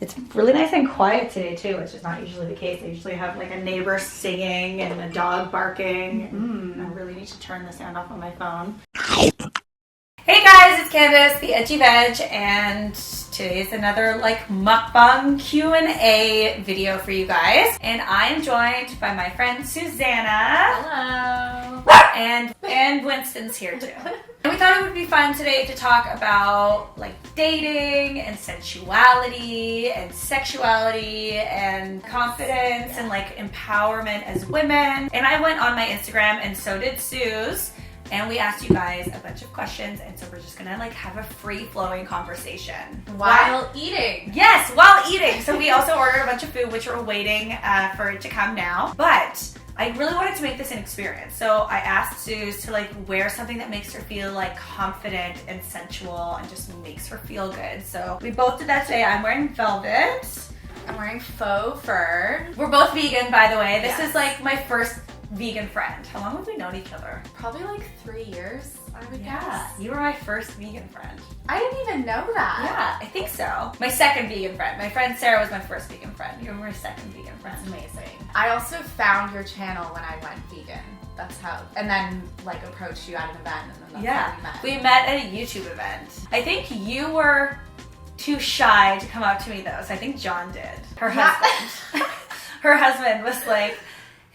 It's really nice and quiet today too, which is not usually the case. I usually have like a neighbor singing and a dog barking. And I really need to turn the sound off on my phone. Hey guys, it's Candace, the Edgy Veg, and today's another like mukbang Q&A video for you guys. And I am joined by my friend Suzanna. Hello. And Winston's here too. And we thought it would be fun today to talk about like dating and sensuality and sexuality and confidence and like empowerment as women. And I went on my Instagram and so did Suze. And we asked you guys a bunch of questions, and so we're just gonna like have a free-flowing conversation. While eating. Yes, while eating. So we also ordered a bunch of food, which we're waiting for it to come now. But I really wanted to make this an experience. So I asked Suze to like wear something that makes her feel like confident and sensual and just makes her feel good. So we both did that today. I'm wearing velvet. I'm wearing faux fur. We're both vegan, by the way. This Yes. is like my first vegan friend. How long have we known each other? Probably like 3 years, I would guess. You were my first vegan friend. I didn't even know that. Yeah, I think so. My second vegan friend. My friend Sarah was my first vegan friend. You were my second vegan friend. That's amazing. I also found your channel when I went vegan. That's how, and then like approached you at an event, and then that's how we met. We met at a YouTube event. I think you were too shy to come up to me though, so I think John did. Her husband. Her husband was like,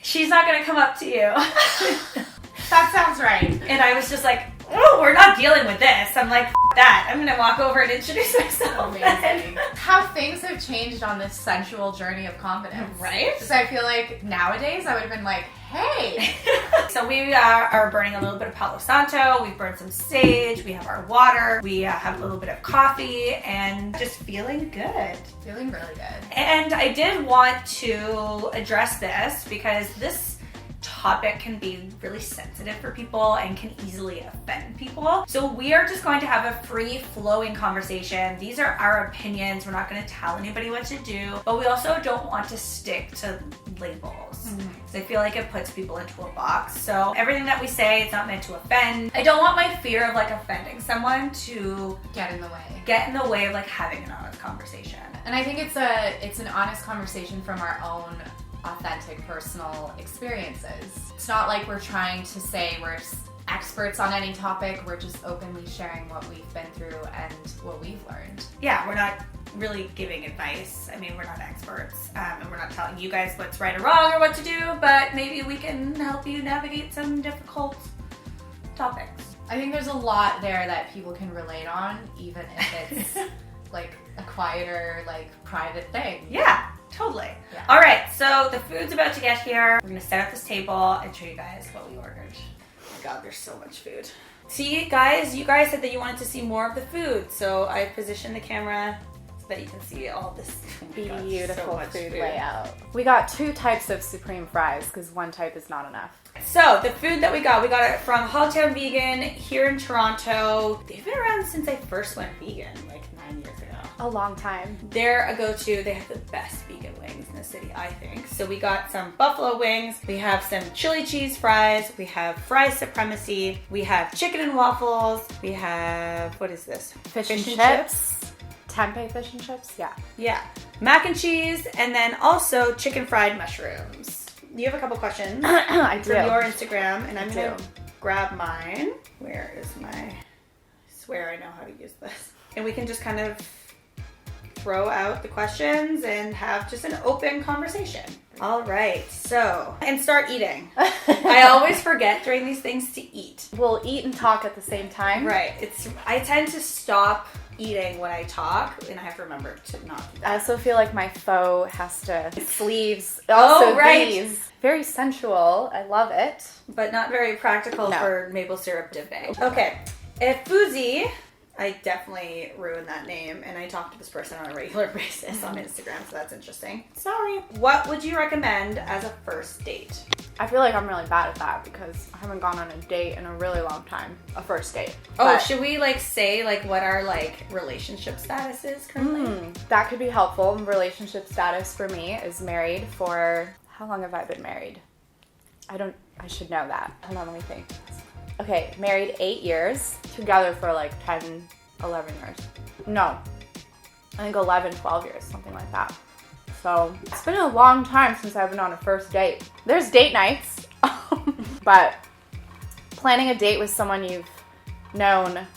she's not gonna come up to you. That sounds right. And I was just like, oh, we're not dealing with this. I'm like, that. I'm gonna walk over and introduce myself. Amazing. How things have changed on this sensual journey of confidence. Right? So I feel like nowadays I would have been like, hey. So we are burning a little bit of Palo Santo. We've burned some sage. We have our water. We have a little bit of coffee and just feeling good. Feeling really good. And I did want to address this because this topic can be really sensitive for people and can easily offend people. So we are just going to have a free-flowing conversation. These are our opinions. We're not going to tell anybody what to do, but we also don't want to stick to labels. Because I feel like it puts people into a box. So everything that we say, it's not meant to offend. I don't want my fear of like offending someone to Get in the way. Get in the way of like having an honest conversation. And I think it's an honest conversation from our own authentic personal experiences. It's not like we're trying to say we're experts on any topic. We're just openly sharing what we've been through and what we've learned. Yeah, we're not really giving advice. I mean, we're not experts, and we're not telling you guys what's right or wrong or what to do, but maybe we can help you navigate some difficult topics. I think there's a lot there that people can relate on, even if it's like a quieter, like private thing. Yeah. Totally. Yeah. All right, so the food's about to get here. We're gonna set up this table and show you guys what we ordered. Oh my God, there's so much food. See, guys, you guys said that you wanted to see more of the food, so I positioned the camera so that you can see all this beautiful food layout. We got 2 types of supreme fries because 1 type is not enough. So the food that we got it from Halltown Vegan here in Toronto. They've been around since I first went vegan, like 9 years ago. A long time. They're a go-to. They have the best vegan wings in the city, I think. So we got some buffalo wings. We have some chili cheese fries. We have fries supremacy. We have chicken and waffles. We have, what is this? Fish and chips. Tempeh fish and chips, yeah. Yeah. Mac and cheese, and then also chicken fried mushrooms. You have a couple questions I do. from your Instagram, and I'm I going to grab mine. Where is my, I swear I know how to use this. And we can just kind of throw out the questions and have just an open conversation. All right, so, and start eating. I always forget during these things to eat. We'll eat and talk at the same time. Right, I tend to stop eating when I talk, and I have to remember to not do that. I also feel like my faux has to, sleeves, also these. Very sensual, I love it. But not very practical for maple syrup dipping. Okay, Efuzi, I definitely ruined that name, and I talk to this person on a regular basis on Instagram, so that's interesting. Sorry. What would you recommend as a first date? I feel like I'm really bad at that because I haven't gone on a date in a really long time. A first date. Oh, should we like say like what our like relationship status is currently? That could be helpful. Relationship status for me is married for, how long have I been married? I should know that. Hold on, let me think. Okay, married 8 years, together for like 10, 11 years. No, I think 11, 12 years, something like that. So it's been a long time since I've been on a first date. There's date nights, but planning a date with someone you've known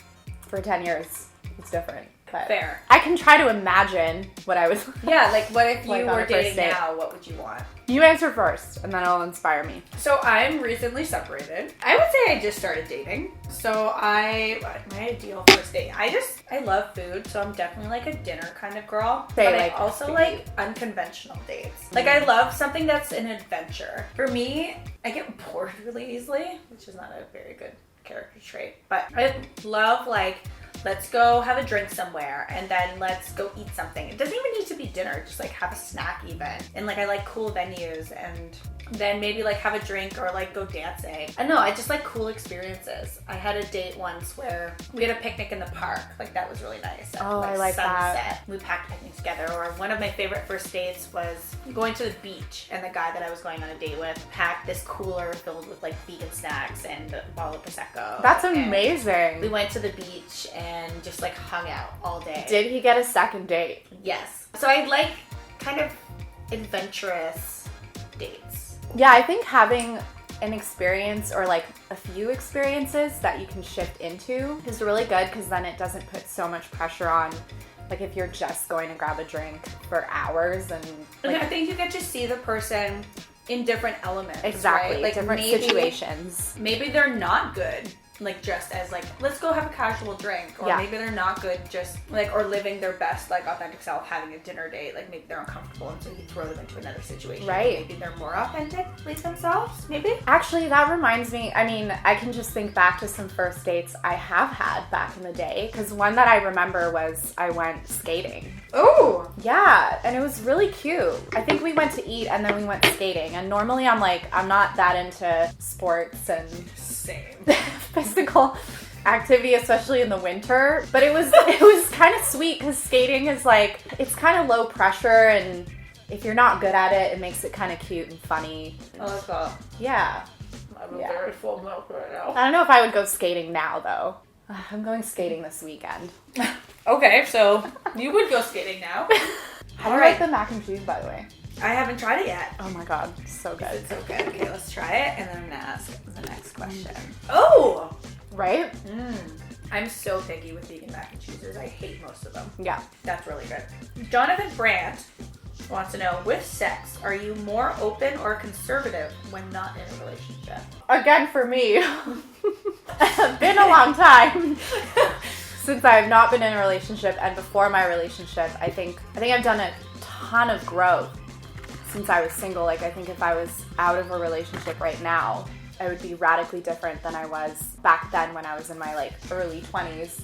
for 10 years is different. But Fair. I can try to imagine what I would. Yeah, like what if Like you on were a first dating date. now, what would you want? You answer first, and then it'll inspire me. So I'm recently separated. I would say I just started dating. So my ideal first date. I love food, so I'm definitely like a dinner kind of girl. Say, but like, I also food. like unconventional dates. Like I love something that's an adventure. For me, I get bored really easily, which is not a very good character trait. But I love like, let's go have a drink somewhere and then let's go eat something. It doesn't even need to be dinner, just like have a snack even. And like I like cool venues and then maybe like have a drink or like go dancing. I don't know, I just like cool experiences. I had a date once where we had a picnic in the park. Like that was really nice. At, Oh, I like that. sunset. We packed picnics together. Or one of my favorite first dates was going to the beach, and the guy that I was going on a date with packed this cooler filled with like vegan snacks and a bottle of Prosecco. That's And amazing. we went to the beach and just like hung out all day. Did he get a second date? Yes. So I like kind of adventurous dates. Yeah, I think having an experience or like a few experiences that you can shift into is really good because then it doesn't put so much pressure on like if you're just going to grab a drink for hours and And like I think you get to see the person in different elements. exactly Right? Like different maybe, situations. Maybe they're not good. Like just as like, let's go have a casual drink. Or Yeah. maybe they're not good just like, or living their best like authentic self, having a dinner date. Like maybe they're uncomfortable and so you throw them into another situation. Right. Maybe they're more authentically themselves, maybe. Actually, that reminds me, I mean, I can just think back to some first dates I have had back in the day because one that I remember was I went skating. Oh. Yeah, and it was really cute. I think we went to eat and then we went skating. And normally I'm not that into sports and Same. physical activity, especially in the winter. But it was kind of sweet because skating is like, it's kind of low pressure and if you're not good at it, it makes it kind of cute and funny. I like that. Yeah. I'm Yeah. very full milk right now. I don't know if I would go skating now though. I'm going skating this weekend. Okay, so you would go skating now. How do you Alright. like the mac and cheese, by the way? I haven't tried it yet. Oh my god, so good. It's so good. Okay, let's try it and then I'm gonna ask the next question. Oh! Right? I'm so picky with vegan mac and cheeses. I hate most of them. Yeah. That's really good. Jonathan Brandt wants to know, with sex, are you more open or conservative when not in a relationship? Again, for me, been a long time since I've not been in a relationship, and before my relationship, I think I've done a ton of growth since I was single. Like, I think if I was out of a relationship right now, I would be radically different than I was back then when I was in my like early 20s.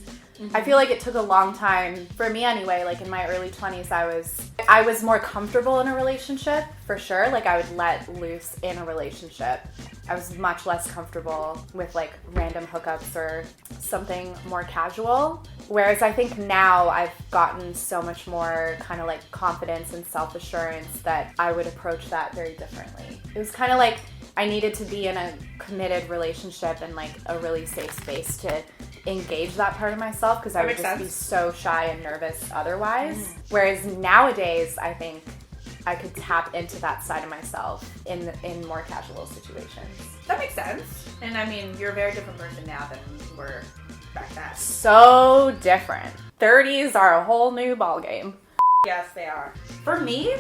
I feel like it took a long time, for me anyway, like in my early 20s, I was more comfortable in a relationship, for sure. Like I would let loose in a relationship. I was much less comfortable with like random hookups or something more casual. Whereas I think now I've gotten so much more kind of like confidence and self-assurance that I would approach that very differently. It was kind of like I needed to be in a committed relationship and like a really safe space to engage that part of myself because I would just be so shy and nervous otherwise. Whereas nowadays, I think I could tap into that side of myself in more casual situations. That makes sense. And I mean, you're a very different person now than you were back then. So different. 30s are a whole new ballgame. Yes, they are. For me,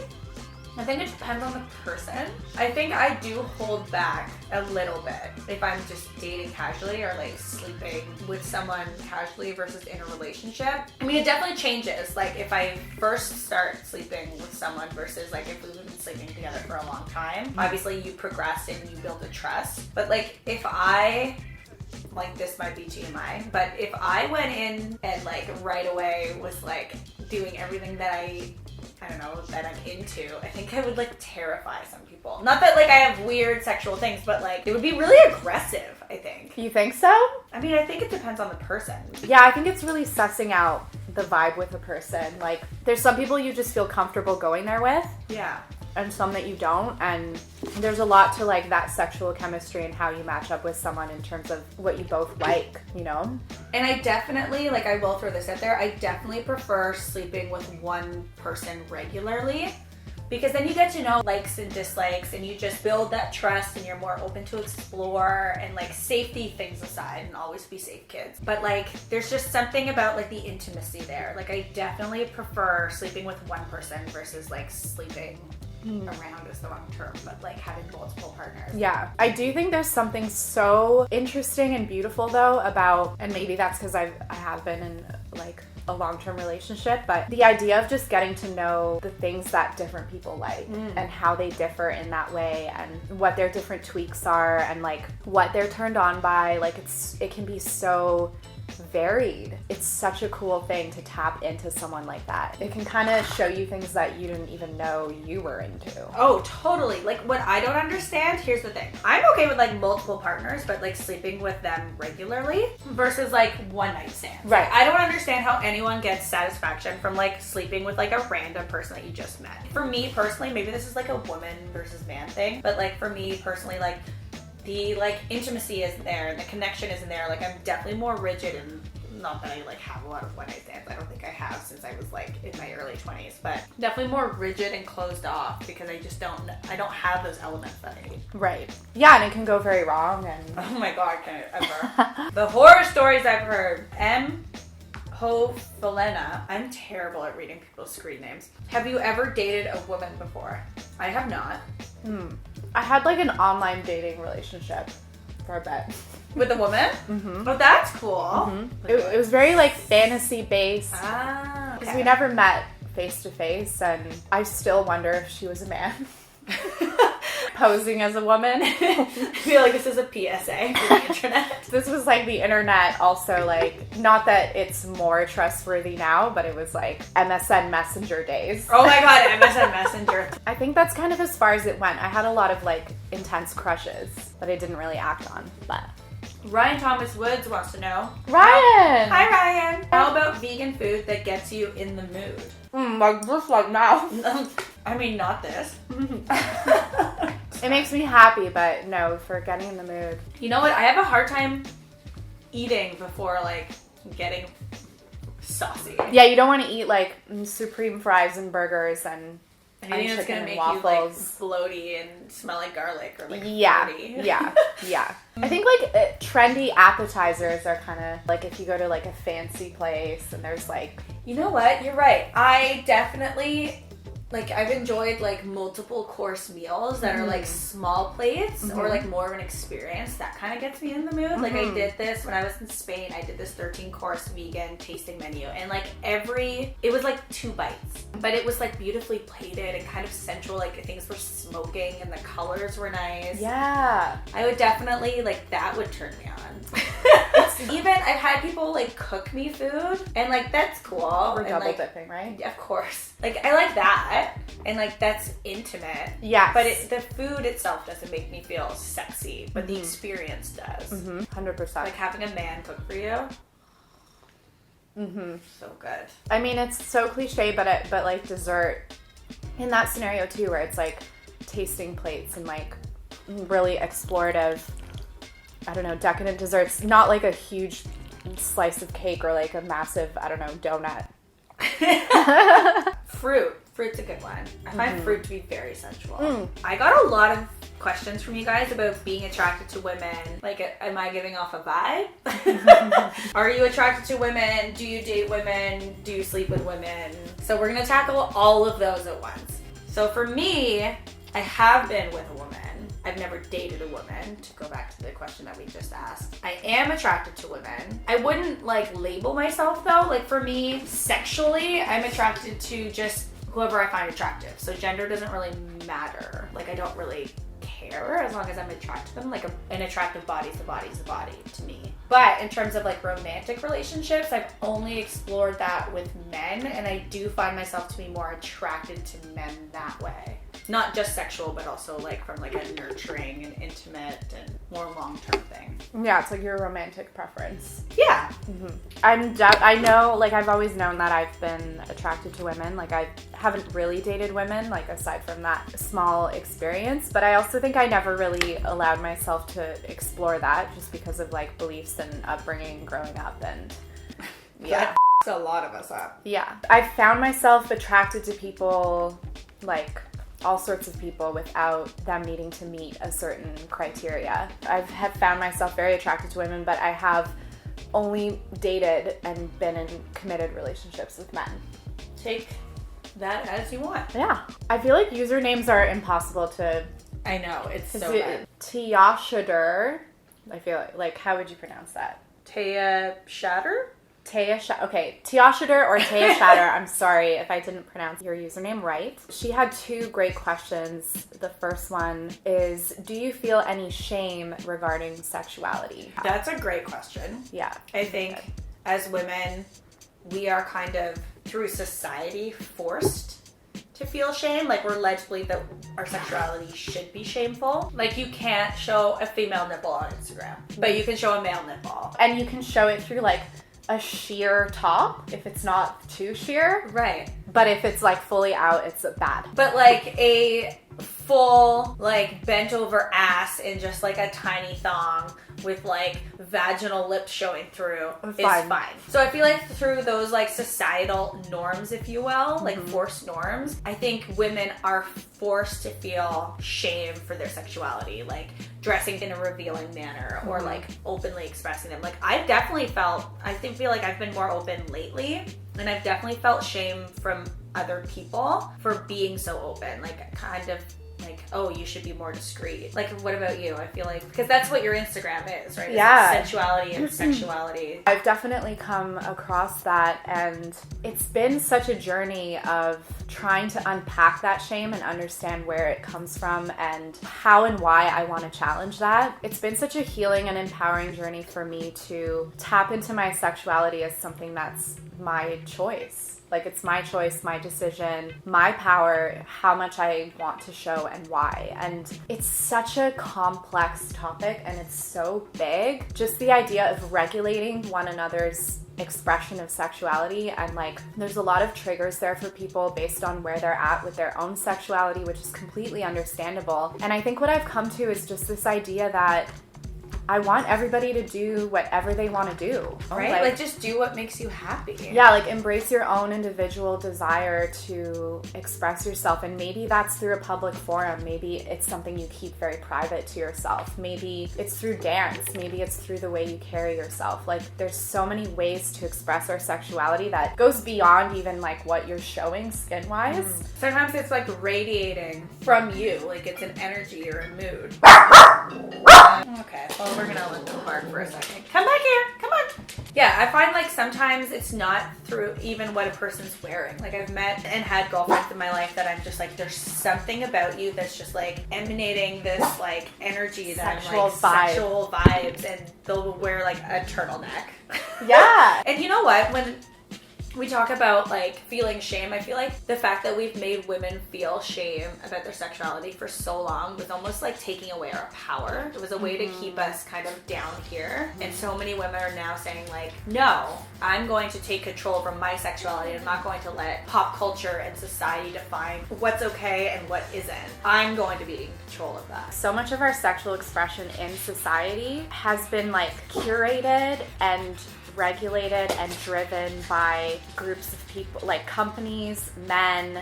I think it depends on the person. I think I do hold back a little bit if I'm just dating casually or like sleeping with someone casually versus in a relationship. I mean, it definitely changes. Like if I first start sleeping with someone versus like if we've been sleeping together for a long time, obviously you progress and you build a trust. But like if I, like this might be TMI, but if I went in and like right away was like doing everything that I don't know, that I'm into, I think I would like terrify some people. Not that like I have weird sexual things, but like it would be really aggressive, I think. You think so? I mean, I think it depends on the person. Yeah, I think it's really sussing out the vibe with a person. Like, there's some people you just feel comfortable going there with. Yeah. And some that you don't, and there's a lot to like that sexual chemistry and how you match up with someone in terms of what you both like, you know? And I definitely, like, I will throw this out there, I definitely prefer sleeping with one person regularly, because then you get to know likes and dislikes, and you just build that trust, and you're more open to explore, and like safety things aside, and always be safe, kids. But like, there's just something about like the intimacy there. Like, I definitely prefer sleeping with one person versus like sleeping around is the wrong term, but like having multiple partners. Yeah. I do think there's something so interesting and beautiful though about, and maybe that's because I have been in like a long-term relationship, but the idea of just getting to know the things that different people like and how they differ in that way and what their different tweaks are and like what they're turned on by. Like it can be so varied. It's such a cool thing to tap into someone like that. It can kind of show you things that you didn't even know you were into. Oh, totally. Like, what I don't understand, here's the thing. I'm okay with like multiple partners, but like sleeping with them regularly versus like one night stands. Right. I don't understand how anyone gets satisfaction from like sleeping with like a random person that you just met. For me personally, maybe this is like a woman versus man thing, but like for me personally, like the like intimacy isn't there and the connection isn't there. Like, I'm definitely more rigid, and not that I like have a lot of one night stands. I don't think I have since I was like in my early 20s, but definitely more rigid and closed off because I don't have those elements that I need. Right. Yeah, and it can go very wrong. And Oh my god, can it ever? The horror stories I've heard. Felena. I'm terrible at reading people's screen names. Have you ever dated a woman before? I have not. I had like an online dating relationship for a bit. With a woman? Mm-hmm. Oh, that's cool. Mm-hmm. It was very like fantasy based. Ah, Because okay. we never met face to face, and I still wonder if she was a man posing as a woman. I feel like this is a PSA for the internet. This was like the internet also, like, not that it's more trustworthy now, but it was like MSN Messenger days. Oh my god, MSN Messenger. I think that's kind of as far as it went. I had a lot of like intense crushes that I didn't really act on, but... Ryan Thomas Woods wants to know. Ryan! Hi Ryan! How about vegan food that gets you in the mood? Like just like now. I mean, not this. It makes me happy, but no, for getting in the mood. You know what? I have a hard time eating before like getting saucy. Yeah, you don't want to eat like supreme fries and burgers and Anything that's chicken gonna and make waffles. you like bloaty and smell like garlic or like Yeah, fruity. yeah. I think like trendy appetizers are kind of like if you go to like a fancy place and there's like... You know what? You're right. I definitely, like, I've enjoyed like multiple course meals that are like small plates or like more of an experience. That kind of gets me in the mood. Like, I did this when I was in Spain. I did this 13-course vegan tasting menu, and like it was like 2 bites, but it was like beautifully plated and kind of sensual. Like, things were smoking and the colors were nice. Yeah. I would definitely, like, that would turn me on. Even I've had people like cook me food, and like that's cool. We're and, double like, dipping, right? of course. Like, I like that, and like that's intimate. Yes. But the food itself doesn't make me feel sexy, but the experience does. 100%. Like having a man cook for you. So good. I mean, it's so cliche, but like dessert in that scenario too, where it's like tasting plates and like really explorative, I don't know, decadent desserts. Not like a huge slice of cake or like a massive, I don't know, donut. Fruit's a good one. I find fruit to be very sensual. I got a lot of questions from you guys about being attracted to women. Like, am I giving off a vibe? Are you attracted to women? Do you date women? Do you sleep with women? So we're gonna tackle all of those at once. So for me, I have been with a woman. I've never dated a woman, to go back to the question that we just asked. I am attracted to women. I wouldn't like label myself though. Like, for me, sexually, I'm attracted to just whoever I find attractive. So gender doesn't really matter. Like, I don't really care as long as I'm attracted to them. Like an attractive body is the body's the body to me. But in terms of like romantic relationships, I've only explored that with men, and I do find myself to be more attracted to men that way. Not just sexual, but also like from like a nurturing and intimate and more long-term thing. Yeah, it's like your romantic preference. Yeah. I know, like, I've always known that I've been attracted to women. Like, I haven't really dated women, like, aside from that small experience. But I also think I never really allowed myself to explore that just because of, like, beliefs and upbringing growing up. And yeah. That a lot of us up. Yeah. I found myself attracted to people, like, all sorts of people without them needing to meet a certain criteria. I have found myself very attracted to women, but I have only dated and been in committed relationships with men. Take that as you want. Yeah. I feel like usernames are impossible to... I know, it's so bad. Tiashader. I feel like, how would you pronounce that? Taya Shatter? Okay, Tiashader or Taya Shatter. I'm sorry if I didn't pronounce your username right. She had 2 great questions. The first one is, do you feel any shame regarding sexuality? That's a great question. Yeah. I think as women, we are kind of, through society, forced to feel shame. Like, we're led to believe that our sexuality should be shameful. Like, you can't show a female nipple on Instagram, but you can show a male nipple. And you can show it through, like, a sheer top if it's not too sheer. Right. But if it's like fully out, it's bad. But like a full like bent over ass in just like a tiny thong with like vaginal lips showing through is fine. So I feel like through those like societal norms, if you will, like forced norms, I think women are forced to feel shame for their sexuality, like dressing in a revealing manner or like openly expressing them. Like I feel like I've been more open lately, and I've definitely felt shame from other people for being so open, like kind of like, oh, you should be more discreet. Like, what about you? I feel like, because that's what your Instagram is, right? Yeah. It's sensuality and sexuality. I've definitely come across that, and it's been such a journey of trying to unpack that shame and understand where it comes from and how and why I want to challenge that. It's been such a healing and empowering journey for me to tap into my sexuality as something that's my choice. Like, it's my choice, my decision, my power, how much I want to show and why. And it's such a complex topic, and it's so big. Just the idea of regulating one another's expression of sexuality, and like there's a lot of triggers there for people based on where they're at with their own sexuality, which is completely understandable. And I think what I've come to is just this idea that I want everybody to do whatever they want to do. Right? Like just do what makes you happy. Yeah, like embrace your own individual desire to express yourself. And maybe that's through a public forum. Maybe it's something you keep very private to yourself. Maybe it's through dance. Maybe it's through the way you carry yourself. Like there's so many ways to express our sexuality that goes beyond even like what you're showing skin-wise. Sometimes it's like radiating from you. Like it's an energy or a mood. Okay, well, we're gonna let them bark for a second. Come back here, come on. Yeah, I find like sometimes it's not through even what a person's wearing. Like I've met and had girlfriends in my life that I'm just like, there's something about you that's just like emanating this like energy that I'm like sexual vibes, and they'll wear like a turtleneck. Yeah. And you know what? When we talk about like feeling shame, I feel like the fact that we've made women feel shame about their sexuality for so long was almost like taking away our power. It was a way to keep us kind of down here. And so many women are now saying like, no, I'm going to take control from my sexuality. I'm not going to let pop culture and society define what's okay and what isn't. I'm going to be in control of that. So much of our sexual expression in society has been like curated and regulated and driven by groups of people, like companies, men,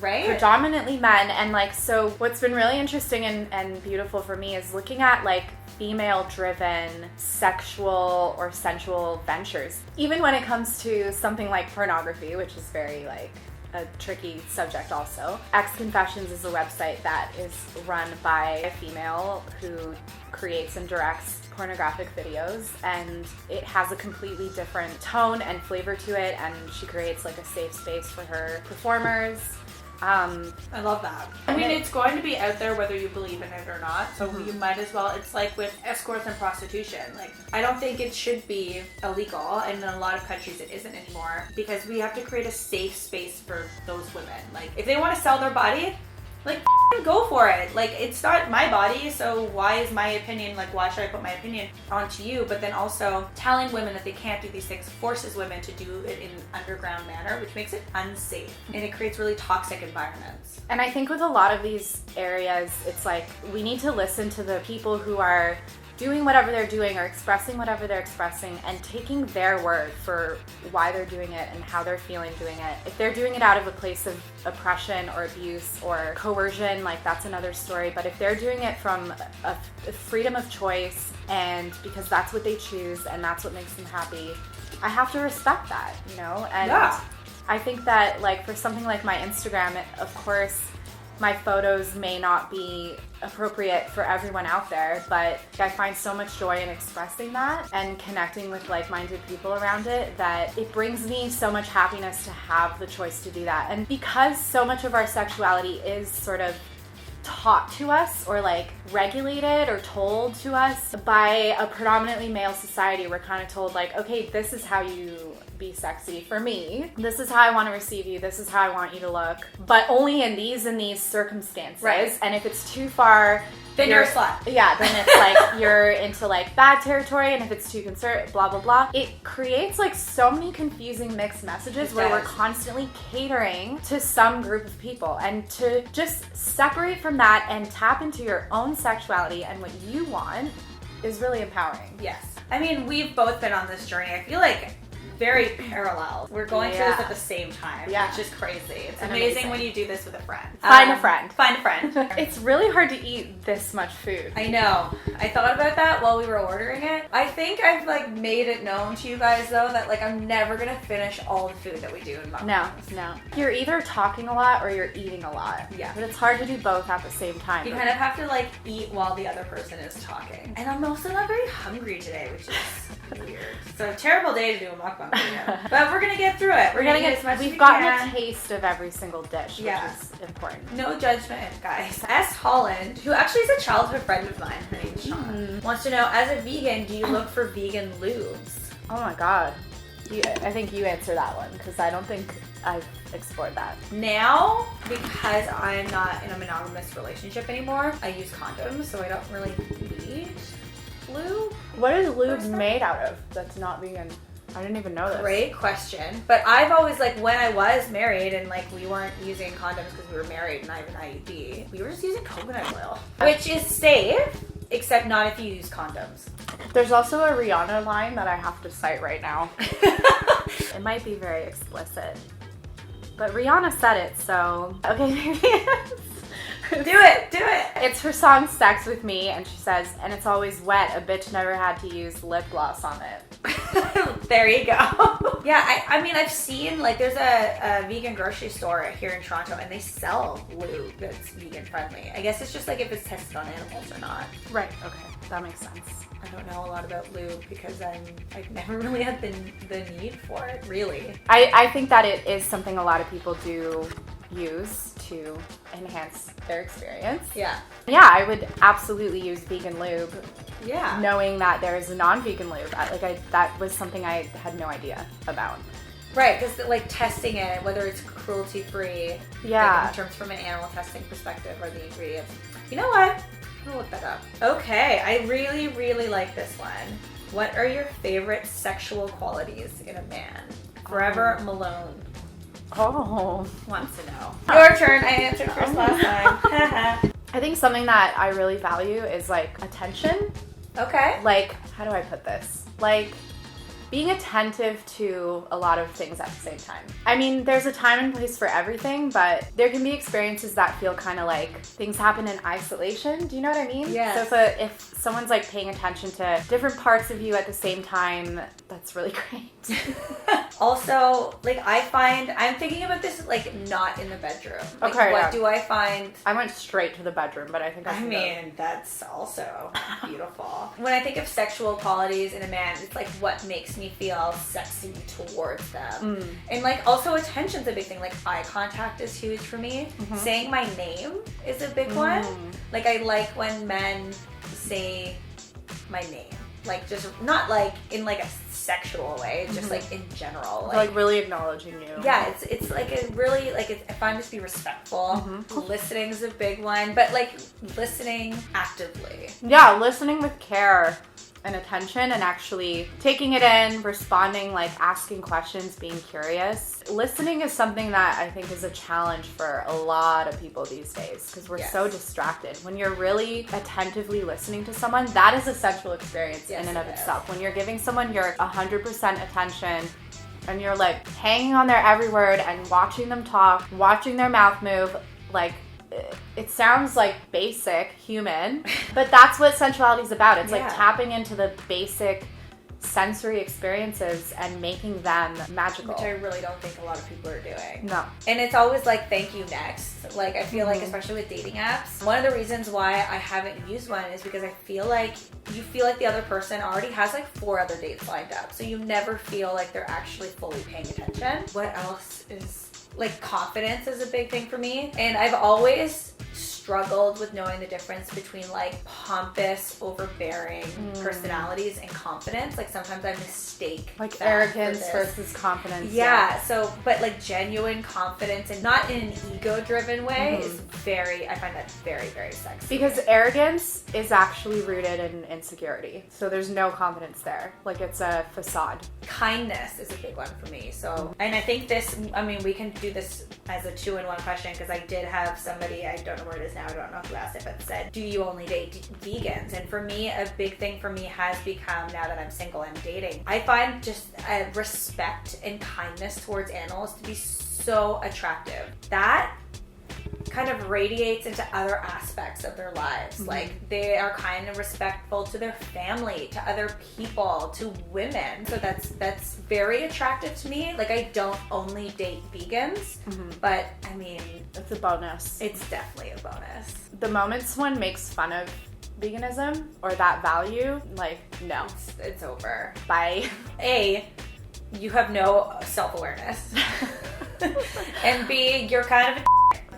right? Predominantly men. And like, so what's been really interesting and beautiful for me is looking at like female driven sexual or sensual ventures, even when it comes to something like pornography, which is very like a tricky subject also. X Confessions is a website that is run by a female who creates and directs pornographic videos, and it has a completely different tone and flavor to it, and she creates like a safe space for her performers I love that. I mean, it's going to be out there whether you believe in it or not, so you might as well. It's like with escorts and prostitution. Like, I don't think it should be illegal, and in a lot of countries it isn't anymore, because we have to create a safe space for those women. Like, if they want to sell their body, like, go for it. Like, it's not my body, so why is my opinion, like, why should I put my opinion onto you? But then also telling women that they can't do these things forces women to do it in an underground manner, which makes it unsafe, and it creates really toxic environments. And I think with a lot of these areas, it's like we need to listen to the people who are doing whatever they're doing or expressing whatever they're expressing and taking their word for why they're doing it and how they're feeling doing it. If they're doing it out of a place of oppression or abuse or coercion, like, that's another story. But if they're doing it from a freedom of choice and because that's what they choose and that's what makes them happy, I have to respect that, you know? And Yeah. I think that, like, for something like my Instagram, of course, my photos may not be appropriate for everyone out there, but I find so much joy in expressing that and connecting with like-minded people around it that it brings me so much happiness to have the choice to do that. And because so much of our sexuality is sort of taught to us or like regulated or told to us by a predominantly male society, we're kind of told like, okay, this is how you be sexy for me. This is how I want to receive you. This is how I want you to look. But only in these circumstances. Right. And if it's too far, Then you're a slut. Yeah, then it's like you're into like bad territory, and if it's too blah blah blah. It creates like so many confusing mixed messages where we're constantly catering to some group of people, and to just separate from that and tap into your own sexuality and what you want is really empowering. Yes. I mean, we've both been on this journey. I feel like very parallel. We're going through this at the same time, which is crazy. It's amazing when you do this with a friend. Find a friend. Find a friend. It's really hard to eat this much food. I know. I thought about that while we were ordering it. I think I've like made it known to you guys though that like I'm never gonna finish all the food that we do in Mukbang. No. You're either talking a lot or you're eating a lot. Yeah. But it's hard to do both at the same time. You kind of have to like eat while the other person is talking. And I'm also not very hungry today, which is weird. So terrible day to do a mukbang video. But we're gonna get through it. We're gonna get as much as we We've gotten can. a taste of every single dish, which is important. No judgment, guys. S. Holland, who actually is a childhood friend of mine, her name's Sean, wants to know, as a vegan, do you look for vegan lubes? Oh my god. I think you answer that one, because I don't think I've explored that. Now, because I'm not in a monogamous relationship anymore, I use condoms, so I don't really need lube. What is lube made out of that's not vegan? I didn't even know this. Great question. But I've always, like, when I was married and, like, we weren't using condoms because we were married and I have an IUD, we were just using coconut oil, which is safe, except not if you use condoms. There's also a Rihanna line that I have to cite right now. It might be very explicit, but Rihanna said it, so okay, maybe Do it! It's her song Sex With Me, and she says, and it's always wet, a bitch never had to use lip gloss on it. There you go. Yeah, I mean, I've seen, like, there's a vegan grocery store here in Toronto, and they sell lube that's vegan friendly. I guess it's just like if it's tested on animals or not. Right, okay, that makes sense. I don't know a lot about lube because I've never really had the need for it, really. I think that it is something a lot of people do use to enhance their experience. Yeah. Yeah, I would absolutely use vegan lube. Yeah. Knowing that there is a non-vegan lube. That was something I had no idea about. Right, because like testing it, whether it's cruelty-free, yeah, like, in terms from an animal testing perspective, or the ingredients. You know what? I'm gonna look that up. Okay, I really, really like this one. What are your favorite sexual qualities in a man? Forever Malone wants to know. Your turn. I answered first last time. I think something that I really value is like attention. Okay. Like, how do I put this? Like, being attentive to a lot of things at the same time. I mean, there's a time and place for everything, but there can be experiences that feel kind of like things happen in isolation. Do you know what I mean? Yeah. So if someone's like paying attention to different parts of you at the same time, that's really great. Also, like, I'm thinking about this like not in the bedroom. Like, Okay. what do I find? I went straight to the bedroom, but I think I mean, that's also beautiful. When I think of sexual qualities in a man, it's like what makes me feel sexy towards them. And like also attention's a big thing. Like eye contact is huge for me. Saying my name is a big one. Like I like when men say my name. Like just not like in like a sexual way, just like in general. Like really acknowledging you. Yeah, it's like a really like I find this to be respectful. Listening is a big one, but like listening actively. Yeah, listening with care and attention and actually taking it in, responding, like asking questions, being curious. Listening is something that I think is a challenge for a lot of people these days because we're so distracted. When you're really attentively listening to someone, that is a sensual experience in and of itself. When you're giving someone your 100% attention and you're like hanging on their every word and watching them talk, watching their mouth move, like it sounds like basic human, but that's what sensuality is about. It's like tapping into the basic sensory experiences and making them magical. Which I really don't think a lot of people are doing. No. And it's always like, thank you, next. Like, I feel like, especially with dating apps, one of the reasons why I haven't used one is because I feel like you feel like the other person already has like 4 other dates lined up. So you never feel like they're actually fully paying attention. What else is... Like confidence is a big thing for me. And I've always struggled with knowing the difference between like pompous, overbearing personalities and confidence. Like sometimes I mistake like arrogance versus confidence. Yeah, so but like genuine confidence and not in an ego-driven way is I find that very, very sexy. Because arrogance is actually rooted in insecurity. So there's no confidence there. Like it's a facade. Kindness is a big one for me. So, and I think this, I mean, we can do this as a 2-in-1 question because I did have somebody, I don't know where it is now, I don't know who asked it, but said, do you only date vegans? And for me, a big thing for me has become, now that I'm single and dating, I find just respect and kindness towards animals to be so attractive. That kind of radiates into other aspects of their lives. Like they are kind and respectful to their family, to other people, to women. So that's very attractive to me. Like I don't only date vegans, but I mean, it's a bonus. It's definitely a bonus. The moment someone makes fun of veganism or that value, like no, it's over. Bye. You have no self-awareness. And B, you're kind of a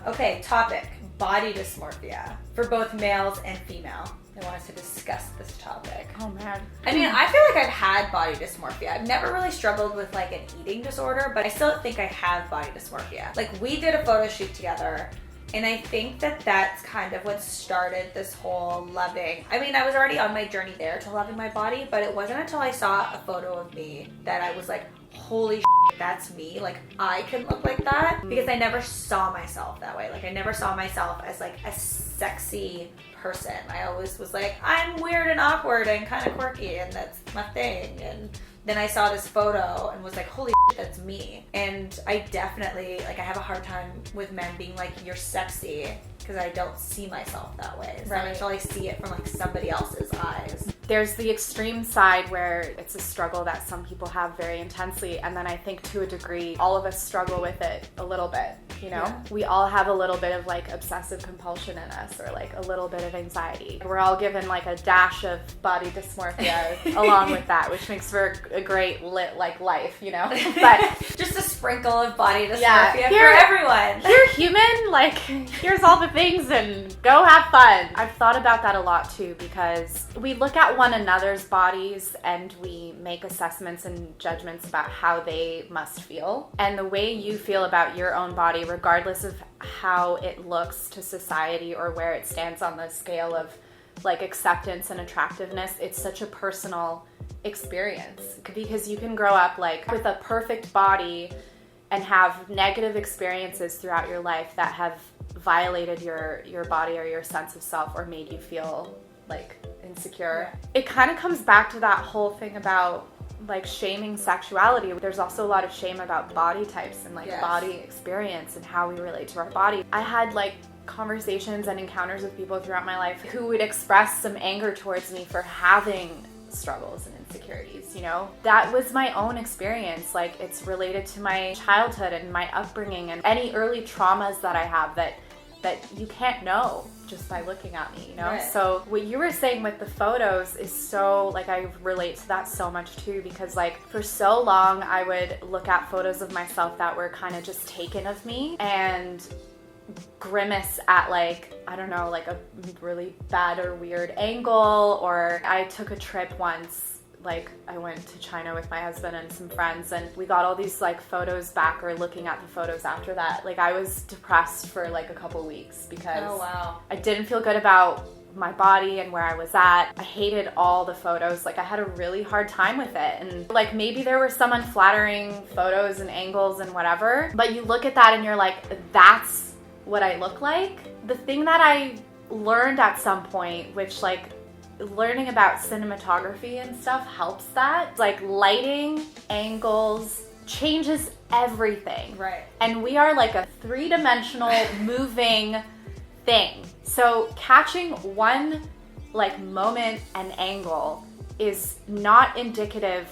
Okay, topic, body dysmorphia for both males and female. I want us to discuss this topic. Oh man. I mean, I feel like I've had body dysmorphia. I've never really struggled with like an eating disorder, but I still think I have body dysmorphia. Like we did a photo shoot together and I think that that's kind of what started this whole loving. I mean, I was already on my journey there to loving my body, but it wasn't until I saw a photo of me that I was like, holy shit, that's me. Like I can look like that because I never saw myself that way. Like I never saw myself as like a sexy person. I always was like, I'm weird and awkward and kind of quirky and that's my thing. And then I saw this photo and was like, holy shit, that's me. And I definitely, like I have a hard time with men being like, you're sexy, because I don't see myself that way. It's not until I see it from like somebody else's eyes. There's the extreme side where it's a struggle that some people have very intensely, and then I think to a degree all of us struggle with it a little bit, you know? Yeah. We all have a little bit of like obsessive compulsion in us or like a little bit of anxiety. We're all given like a dash of body dysmorphia along with that, which makes for a great lit like life, you know? But just a sprinkle of body dysmorphia for everyone. You're human, like here's all the things and go have fun. I've thought about that a lot too because we look at one another's bodies and we make assessments and judgments about how they must feel. And the way you feel about your own body, regardless of how it looks to society or where it stands on the scale of like acceptance and attractiveness, it's such a personal experience because you can grow up like with a perfect body and have negative experiences throughout your life that have violated your body or your sense of self or made you feel like insecure. Yeah. It kind of comes back to that whole thing about like shaming sexuality. There's also a lot of shame about body types and like body experience and how we relate to our body. I had like conversations and encounters with people throughout my life who would express some anger towards me for having struggles and insecurities, you know? That was my own experience. Like it's related to my childhood and my upbringing and any early traumas that I have that that you can't know just by looking at me, you know? Right. So what you were saying with the photos is so, like, I relate to that so much too, because like for so long I would look at photos of myself that were kind of just taken of me and grimace at like, I don't know, like a really bad or weird angle. Or I took a trip once, like I went to China with my husband and some friends, and we got all these like photos back, or looking at the photos after that. Like I was depressed for like a couple weeks because Oh, wow. I didn't feel good about my body and where I was at. I hated all the photos. Like I had a really hard time with it. And like maybe there were some unflattering photos and angles and whatever, but you look at that and you're like, that's what I look like. The thing that I learned at some point, which like learning about cinematography and stuff helps that, like lighting, angles, changes everything. Right. And we are like a three-dimensional moving thing. So catching one like moment and angle is not indicative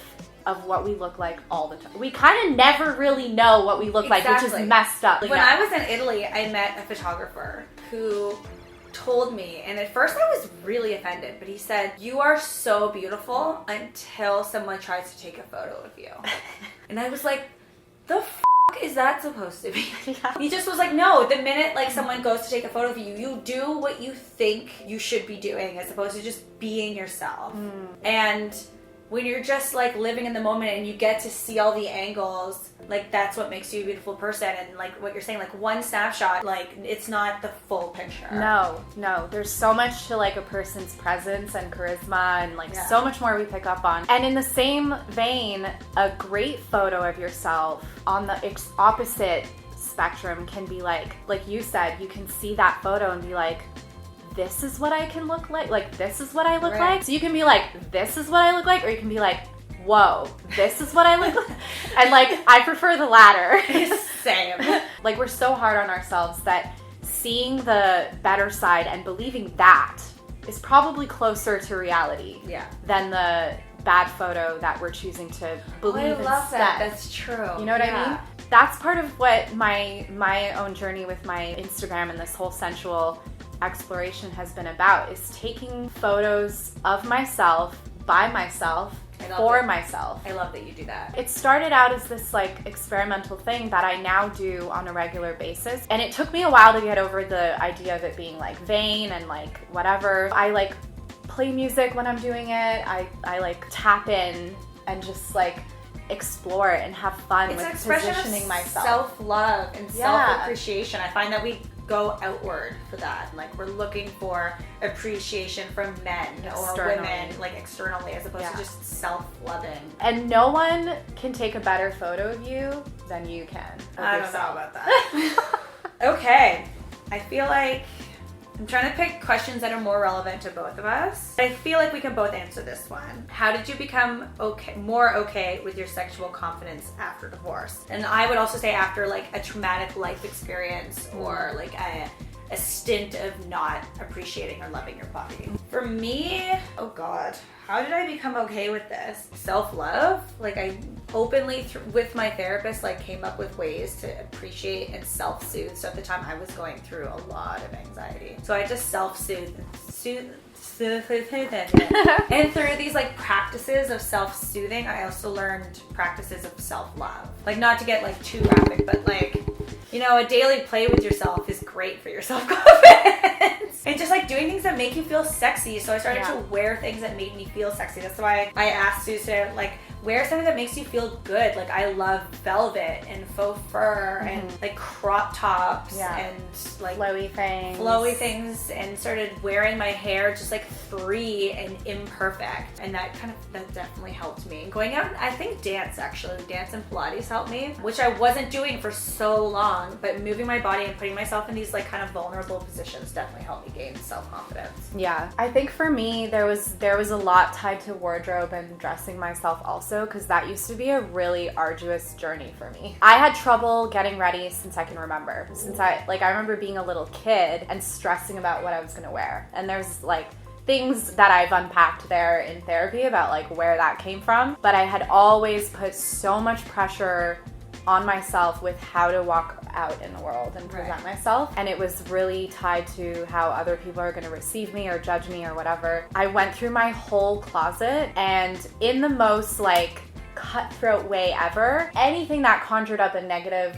of what we look like all the time. We kind of never really know what we look like, which Exactly. is messed up. When I was in Italy, I met a photographer who told me, and at first I was really offended, but he said, "You are so beautiful until someone tries to take a photo of you." And I was like, the f*** is that supposed to be? Yeah. He just was like, no, the minute like someone goes to take a photo of you, you do what you think you should be doing as opposed to just being yourself. And when you're just like living in the moment and you get to see all the angles, like that's what makes you a beautiful person. And like what you're saying, like one snapshot, like it's not the full picture. No, there's so much to like a person's presence and charisma, and like Yeah. so much more we pick up on. And in the same vein, a great photo of yourself on the opposite spectrum can be like you said, you can see that photo and be like, this is what I can look like this is what I look Right. like. So you can be like, this is what I look like, or you can be like, whoa, this is what I look like. And like, I prefer the latter. Same. Like we're so hard on ourselves that seeing the better side and believing that is probably closer to reality Yeah. than the bad photo that we're choosing to believe I love instead. that. That's true. You know what I mean? That's part of what my own journey with my Instagram and this whole sensual exploration has been about, is taking photos of myself, by myself, for myself. I love that you do that. It started out as this like experimental thing that I now do on a regular basis. And it took me a while to get over the idea of it being like vain and like whatever. I like play music when I'm doing it. I like tap in and just like explore it and have fun It's with an expression positioning of myself. self-love and Yeah. self-appreciation. I find that we go outward for that. Like we're looking for appreciation from men or Externally. women, like externally, as opposed Yeah. to just self-loving. And no one can take a better photo of you than you can. Of I don't know yourself. about that. Okay, I feel like I'm trying to pick questions that are more relevant to both of us. I feel like we can both answer this one. How did you become more okay with your sexual confidence after divorce? And I would also say after like a traumatic life experience or like a stint of not appreciating or loving your body. For me, oh God, how did I become okay with this? Self-love. Like I openly, with my therapist, like came up with ways to appreciate and self-soothe. So at the time I was going through a lot of anxiety. So I just self-soothe. And through these like practices of self-soothing, I also learned practices of self-love. Like not to get like too graphic, but like, you know, a daily play with yourself is great for your self-confidence. And just like doing things that make you feel sexy. So I started to wear things that made me feel sexy. That's why I asked Sue to like wear something that makes you feel good. Like I love velvet and faux fur and like crop tops and like flowy things, and started wearing my hair just like free and imperfect. And that definitely helped me. And going out, I think dance and Pilates helped me, which I wasn't doing for so long, but moving my body and putting myself in these like kind of vulnerable positions definitely helped me gain self-confidence. Yeah, I think for me there was a lot tied to wardrobe and dressing myself also, because that used to be a really arduous journey for me. I had trouble getting ready since I can remember. I remember being a little kid and stressing about what I was gonna wear. And there's like things that I've unpacked there in therapy about like where that came from. But I had always put so much pressure on myself with how to walk out in the world and present myself. And it was really tied to how other people are going to receive me or judge me or whatever. I went through my whole closet, and in the most like cutthroat way ever, anything that conjured up a negative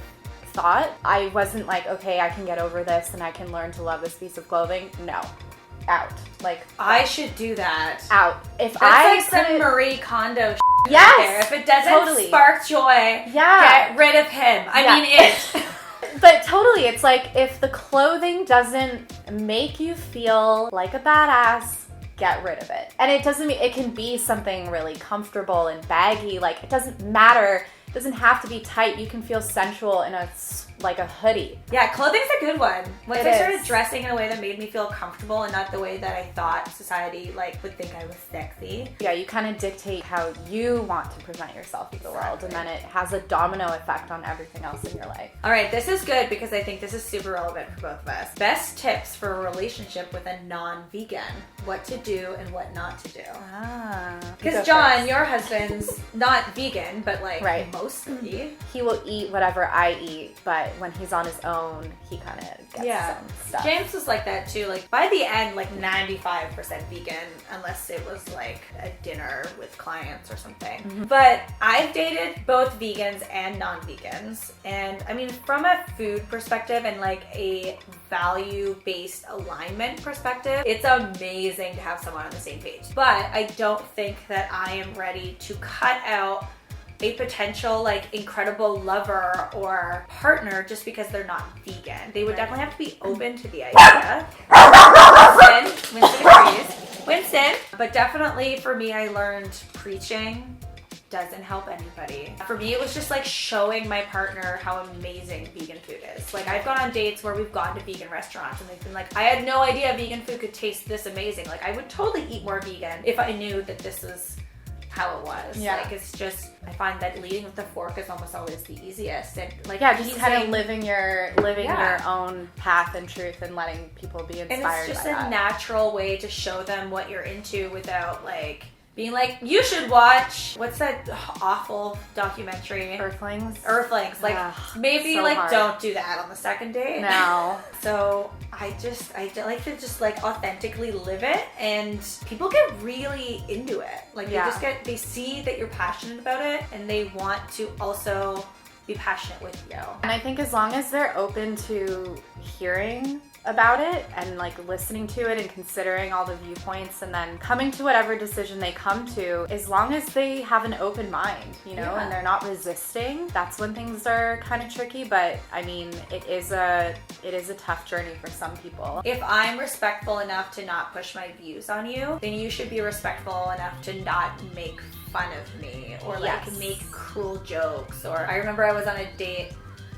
thought, I wasn't like, okay, I can get over this and I can learn to love this piece of clothing. No. Out. Like, I should do that. out. If That's like some Marie Kondo yes, right there. If it doesn't totally spark joy, get rid of him. I mean it. But totally, it's like if the clothing doesn't make you feel like a badass, get rid of it. And it doesn't mean, it can be something really comfortable and baggy. Like, it doesn't matter. It doesn't have to be tight. You can feel sensual in a hoodie. Yeah, clothing's a good one. Once I started is. dressing in a way that made me feel comfortable and not the way that I thought society like would think I was sexy. Yeah, you kind of dictate how you want to present yourself to the world, and then it has a domino effect on everything else in your life. All right, this is good because I think this is super relevant for both of us. Best tips for a relationship with a non-vegan. What to do and what not to do. Because John, your husband's not vegan, but like mostly. He will eat whatever I eat, but when he's on his own, he kind of gets some stuff. James was like that too. Like by the end, like 95% vegan, unless it was like a dinner with clients or something. Mm-hmm. But I've dated both vegans and non-vegans. And I mean, from a food perspective and like a value-based alignment perspective, it's amazing to have someone on the same page. But I don't think that I am ready to cut out a potential like incredible lover or partner just because they're not vegan. They would definitely have to be open to the idea. Winston agrees. Winston. But definitely for me, I learned preaching doesn't help anybody. For me, it was just like showing my partner how amazing vegan food is. Like I've gone on dates where we've gone to vegan restaurants and they've been like, I had no idea vegan food could taste this amazing. Like I would totally eat more vegan if I knew that this was how it was. Yeah. Like it's just, I find that leading with the fork is almost always the easiest. And like just kind of living your own path and truth and letting people be inspired by that. And it's just a natural way to show them what you're into without like being like, you should watch, what's that awful documentary? Earthlings. Like maybe so like hard. Don't do that on the second date. No. So I like to just like authentically live it, and people get really into it. Like they see that you're passionate about it and they want to also be passionate with you. And I think as long as they're open to hearing about it and like listening to it and considering all the viewpoints and then coming to whatever decision they come to, as long as they have an open mind, you know, and they're not resisting, that's when things are kind of tricky. But I mean, it is a tough journey for some people. If I'm respectful enough to not push my views on you, then you should be respectful enough to not make fun of me or like make cruel jokes. Or I remember I was on a date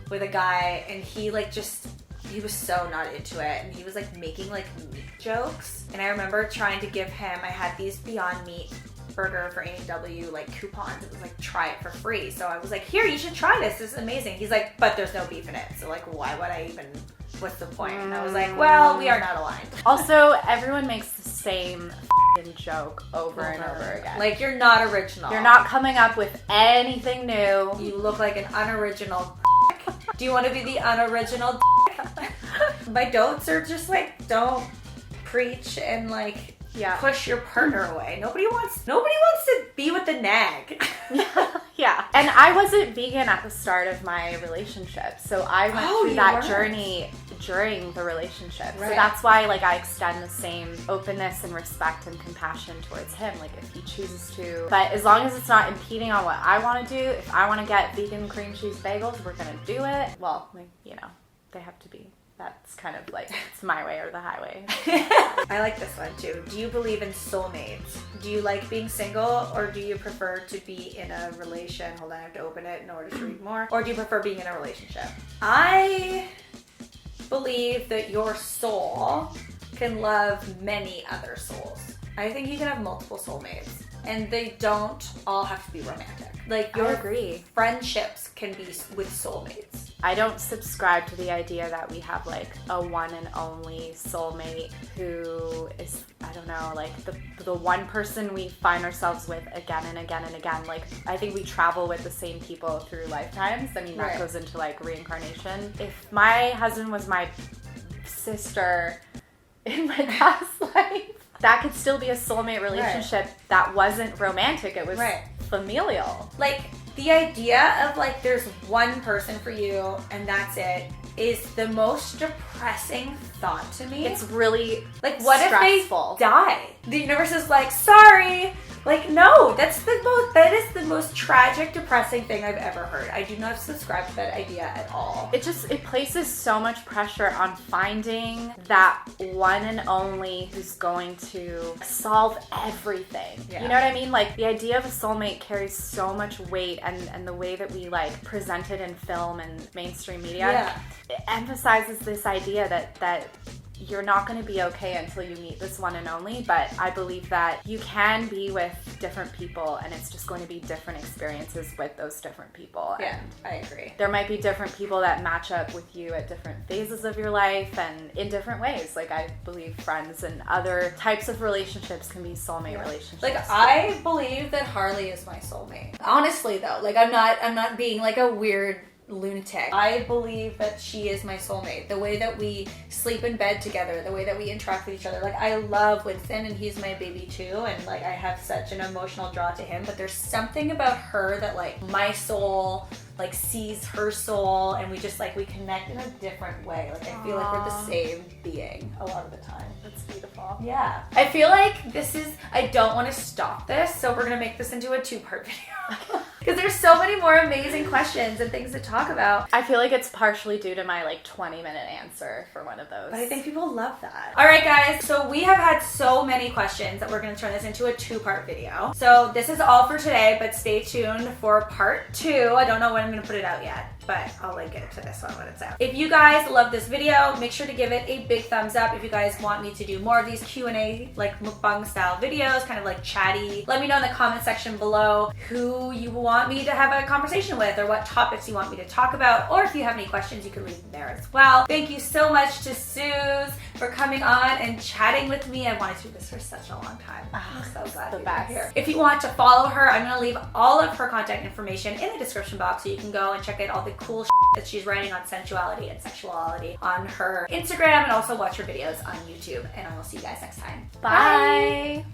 with a guy and he was so not into it, and he was like making like meat jokes. And I remember trying to give him, I had these Beyond Meat burger for A&W like coupons. It was like try it for free. So I was like, here, you should try this. This is amazing. He's like, but there's no beef in it. So like, why would I even, what's the point? And I was like, well, we are not aligned. Also, everyone makes the same joke over and over again. Like, you're not original. You're not coming up with anything new. You look like an unoriginal. Do you want to be the unoriginal? My don'ts are just like, don't preach and like push your partner away. Nobody wants to be with the nag. Yeah. And I wasn't vegan at the start of my relationship. So I went through that journey during the relationship. Right. So that's why like I extend the same openness and respect and compassion towards him. Like if he chooses to. But as long as it's not impeding on what I want to do, if I want to get vegan cream cheese bagels, we're going to do it. Well, like, you know, they have to be. That's kind of like, it's my way or the highway. I like this one too. Do you believe in soulmates? Do you like being single, or do you prefer to be in a relation? Hold on, I have to open it in order to read more. Or do you prefer being in a relationship? I believe that your soul can love many other souls. I think you can have multiple soulmates, and they don't all have to be romantic. Like your I agree. Friendships can be with soulmates. I don't subscribe to the idea that we have like a one and only soulmate who is, I don't know, like the one person we find ourselves with again and again and again. Like, I think we travel with the same people through lifetimes. I mean, that Right. goes into like reincarnation. If my husband was my sister in my past life, that could still be a soulmate relationship that wasn't romantic. It was Right. familial. Like, the idea of like there's one person for you and that's it is the most depressing thought to me. It's really like, what stressful. if they die? The universe is like, sorry. Like, no, that is the most tragic, depressing thing I've ever heard. I do not subscribe to that idea at all. It places so much pressure on finding that one and only who's going to solve everything. Yeah. You know what I mean? Like, the idea of a soulmate carries so much weight, and the way that we like present it in film and mainstream media, it emphasizes this idea that you're not going to be okay until you meet this one and only. But I believe that you can be with different people, and it's just going to be different experiences with those different people. Yeah, And I agree. there might be different people that match up with you at different phases of your life and in different ways. Like, I believe friends and other types of relationships can be soulmate relationships. Like, I believe that Harley is my soulmate. Honestly, though, like, I'm not being like a weird lunatic. I believe that she is my soulmate. The way that we sleep in bed together, the way that we interact with each other. Like, I love Winston and he's my baby too, and like I have such an emotional draw to him, but there's something about her that like my soul like sees her soul, and we just like we connect in a different way. Like, I feel like we're the same being a lot of the time. That's beautiful. Yeah. I feel like I don't want to stop this, so we're going to make this into a 2-part video. Because there's so many more amazing questions and things to talk about. I feel like it's partially due to my like 20-minute answer for one of those. But I think people love that. All right, guys. So we have had so many questions that we're going to turn this into a 2-part video. So this is all for today, but stay tuned for part 2. I don't know when I'm going to put it out yet, but I'll link it to this one when it's out. If you guys love this video, make sure to give it a big thumbs up. If you guys want me to do more of these Q&A, like mukbang style videos, kind of like chatty, let me know in the comment section below who you want me to have a conversation with, or what topics you want me to talk about, or if you have any questions, you can leave them there as well. Thank you so much to Suze for coming on and chatting with me. I wanted to do this for such a long time. I'm so glad the you were best. here. If you want to follow her, I'm going to leave all of her contact information in the description box, so you can go and check out all the cool that she's writing on sensuality and sexuality on her Instagram, and also watch her videos on YouTube. And I will see you guys next time. Bye.